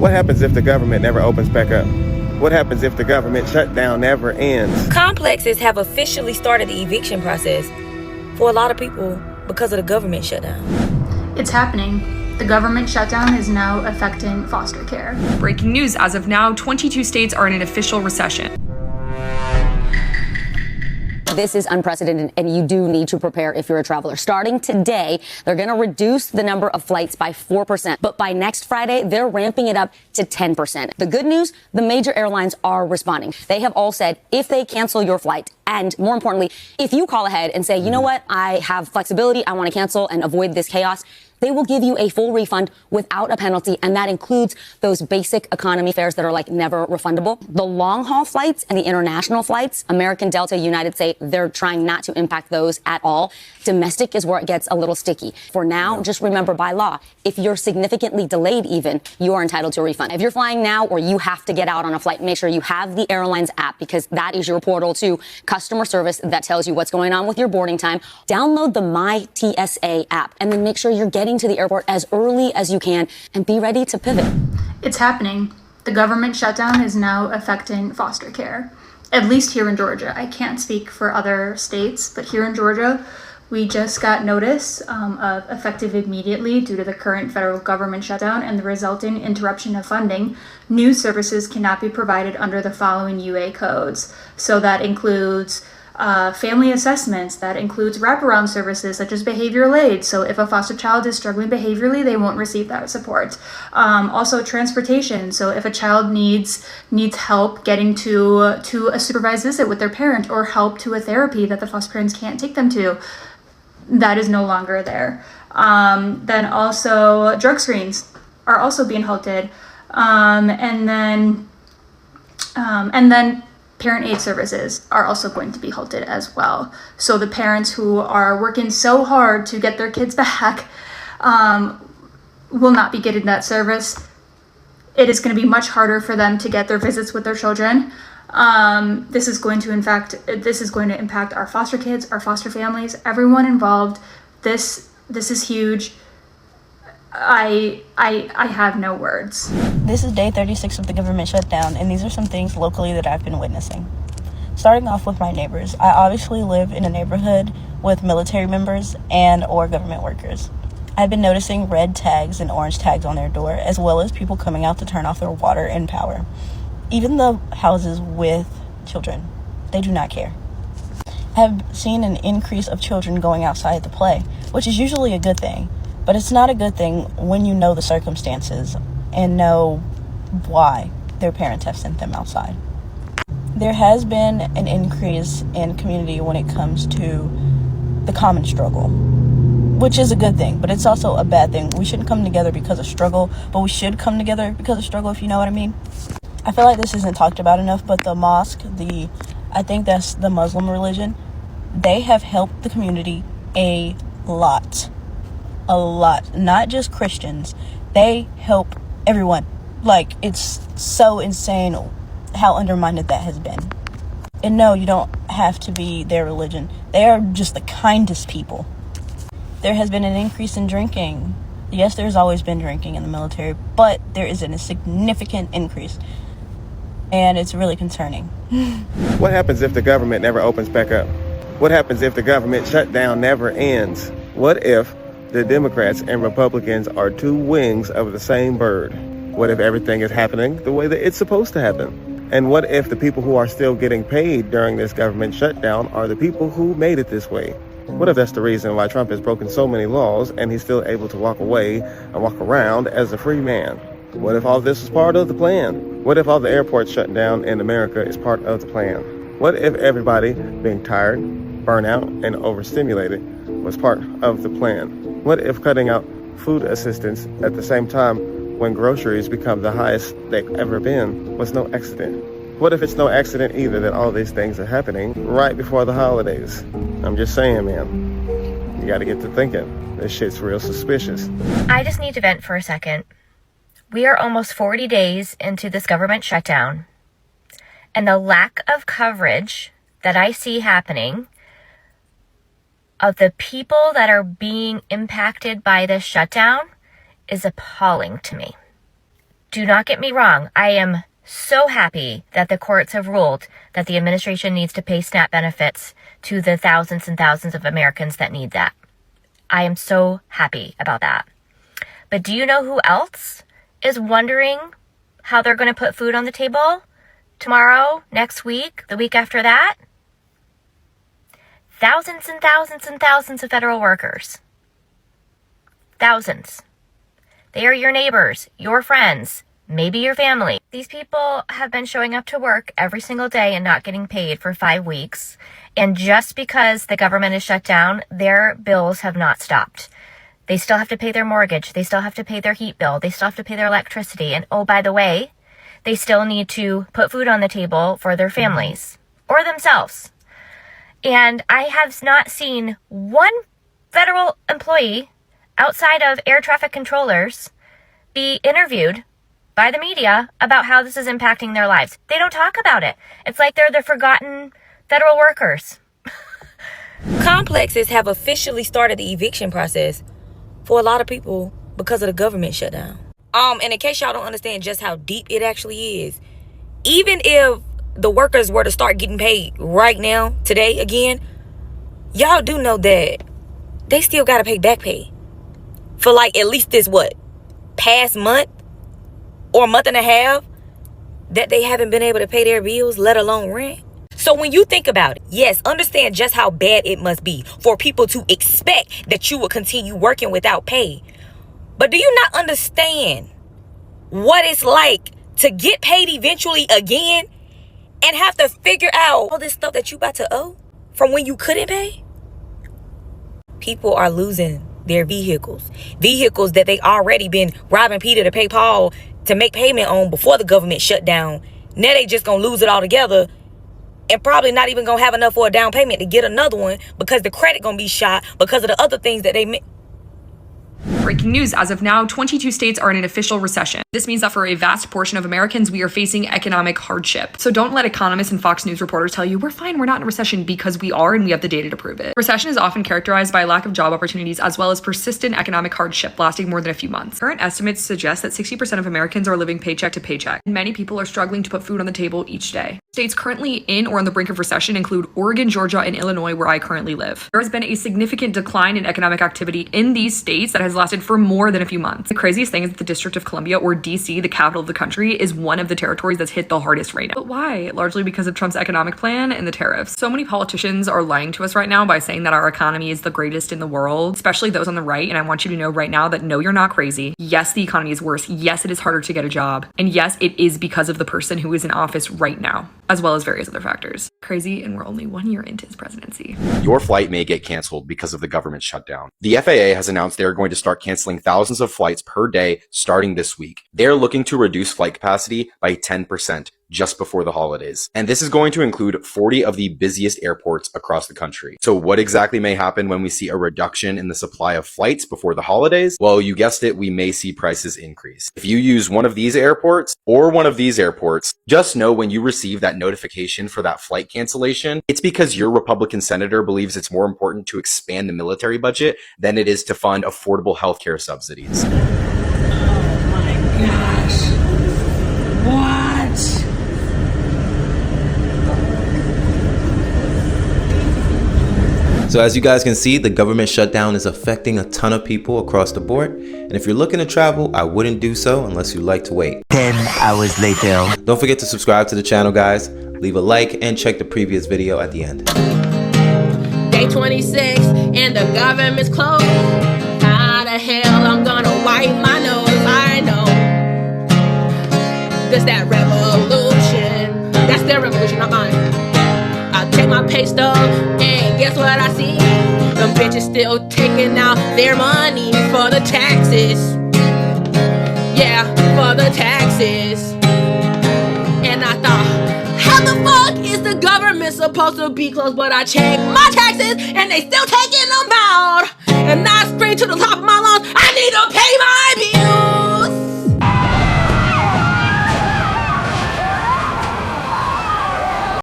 What happens if the government never opens back up? What happens if the government shutdown never ends? Complexes have officially started the eviction process for a lot of people because of the government shutdown. It's happening. The government shutdown is now affecting foster care. Breaking news: as of now, 22 states are in an official recession. This is unprecedented, and you do need to prepare if you're a traveler. Starting today, they're going to reduce the number of flights by 4%. But by next Friday, they're ramping it up to 10%. The good news, the major airlines are responding. They have all said if they cancel your flight, and more importantly, if you call ahead and say, you know what, I have flexibility, I want to cancel and avoid this chaos, they will give you a full refund without a penalty, and that includes those basic economy fares that are like never refundable. The long haul flights and the international flights, American, Delta, United, say they're trying not to impact those at all. Domestic is where it gets a little sticky. For now, just remember by law, if you're significantly delayed even, you are entitled to a refund. If you're flying now or you have to get out on a flight, make sure you have the airline's app, because that is your portal to customer service that tells you what's going on with your boarding time. Download the My TSA app and then make sure you're getting to the airport as early as you can and be ready to pivot. It's happening. The government shutdown is now affecting foster care, at least here in Georgia. I can't speak for other states, but here in Georgia, we just got notice of effective immediately due to the current federal government shutdown and the resulting interruption of funding. New services cannot be provided under the following UA codes. So that includes family assessments, that includes wraparound services such as behavioral aid. So if a foster child is struggling behaviorally, they won't receive that support. Also transportation. So if a child needs help getting to a supervised visit with their parent, or help to a therapy that the foster parents can't take them to, that is no longer there. Then also drug screens are also being halted. And then parent aid services are also going to be halted as well. So the parents who are working so hard to get their kids back will not be getting that service. It is going to be much harder for them to get their visits with their children. This is going to impact our foster kids, our foster families, everyone involved. This is huge. I have no words. This is day 36 of the government shutdown, and these are some things locally that I've been witnessing. Starting off with my neighbors, I obviously live in a neighborhood with military members and or government workers. I've been noticing red tags and orange tags on their door, as well as people coming out to turn off their water and power. Even the houses with children, they do not care. I have seen an increase of children going outside to play, which is usually a good thing. But it's not a good thing when you know the circumstances and know why their parents have sent them outside. There has been an increase in community when it comes to the common struggle, which is a good thing, but it's also a bad thing. We shouldn't come together because of struggle, but we should come together because of struggle, if you know what I mean. I feel like this isn't talked about enough, but the mosque, I think that's the Muslim religion, they have helped the community a lot, not just Christians. They help everyone. Like, it's so insane how undermined that has been. And no, you don't have to be their religion. They are just the kindest people. There has been an increase in drinking. Yes, there's always been drinking in the military, but there is a significant increase. And it's really concerning. What happens if the government never opens back up? What happens if the government shutdown never ends? What if the Democrats and Republicans are two wings of the same bird? What if everything is happening the way that it's supposed to happen? And what if the people who are still getting paid during this government shutdown are the people who made it this way? What if that's the reason why Trump has broken so many laws and he's still able to walk away and walk around as a free man? What if all this is part of the plan? What if all the airports shut down in America is part of the plan? What if everybody being tired, burnt out, and overstimulated was part of the plan? What if cutting out food assistance at the same time when groceries become the highest they've ever been was no accident? What if it's no accident either that all these things are happening right before the holidays? I'm just saying, man, you gotta get to thinking. This shit's real suspicious. I just need to vent for a second. We are almost 40 days into this government shutdown, and the lack of coverage that I see happening of the people that are being impacted by this shutdown is appalling to me. Do not get me wrong. I am so happy that the courts have ruled that the administration needs to pay SNAP benefits to the thousands and thousands of Americans that need that. I am so happy about that. But do you know who else is wondering how they're going to put food on the table tomorrow, next week, the week after that? Thousands and thousands and thousands of federal workers. Thousands. They are your neighbors, your friends, maybe your family. These people have been showing up to work every single day and not getting paid for 5 weeks. And just because the government is shut down, their bills have not stopped. They still have to pay their mortgage. They still have to pay their heat bill. They still have to pay their electricity. And oh, by the way, they still need to put food on the table for their families or themselves. And I have not seen one federal employee outside of air traffic controllers be interviewed by the media about how this is impacting their lives. They don't talk about it. It's like they're the forgotten federal workers. Complexes have officially started the eviction process for a lot of people because of the government shutdown. And in case y'all don't understand just how deep it actually is, even if the workers were to start getting paid right now, today again, y'all do know that they still got to pay back pay for like at least this past month or month and a half that they haven't been able to pay their bills, let alone rent. So when you think about it, yes, understand just how bad it must be for people to expect that you will continue working without pay. But do you not understand what it's like to get paid eventually again and have to figure out all this stuff that you about to owe from when you couldn't pay? People are losing their vehicles that they already been robbing Peter to pay Paul to make payment on before the government shut down. Now they just gonna lose it all together and probably not even gonna have enough for a down payment to get another one because the credit gonna be shot because of the other things that they Breaking news, as of now, 22 states are in an official recession. This means that for a vast portion of Americans, we are facing economic hardship. So don't let economists and Fox News reporters tell you we're fine, we're not in a recession, because we are and we have the data to prove it. Recession is often characterized by a lack of job opportunities as well as persistent economic hardship lasting more than a few months. Current estimates suggest that 60% of Americans are living paycheck to paycheck, and many people are struggling to put food on the table each day. States currently in or on the brink of recession include Oregon, Georgia, and Illinois, where I currently live. There has been a significant decline in economic activity in these states that has lasted for more than a few months. The craziest thing is that the District of Columbia, or DC, the capital of the country, is one of the territories that's hit the hardest right now. But why? Largely because of Trump's economic plan and the tariffs. So many politicians are lying to us right now by saying that our economy is the greatest in the world, especially those on the right. And I want you to know right now that no, you're not crazy. Yes, the economy is worse. Yes, it is harder to get a job. And yes, it is because of the person who is in office right now, as well as various other factors. Crazy, and we're only 1 year into his presidency. Your flight may get canceled because of the government shutdown. The FAA has announced they're going to start canceling thousands of flights per day starting this week. They're looking to reduce flight capacity by 10% just before the holidays. And this is going to include 40 of the busiest airports across the country. So what exactly may happen when we see a reduction in the supply of flights before the holidays? Well, you guessed it, we may see prices increase. If you use one of these airports or one of these airports, just know when you receive that notification for that flight cancellation, it's because your Republican senator believes it's more important to expand the military budget than it is to fund affordable healthcare subsidies. Oh my gosh. What? So as you guys can see, the government shutdown is affecting a ton of people across the board. And if you're looking to travel, I wouldn't do so unless you like to wait. 10 hours later. Don't forget to subscribe to the channel, guys. Leave a like and check the previous video at the end. Day 26 and the government's closed. How the hell I'm gonna wipe my nose? I know. That's that revolution. That's their revolution, not mine. I'll take my pay stub and guess what I see? Them bitches still taking out their money for the taxes. Yeah, for the taxes. And I thought, how the fuck is the government supposed to be closed? But I check my taxes and they still taking them out. And I scream to the top of my lungs, I need to pay my bills.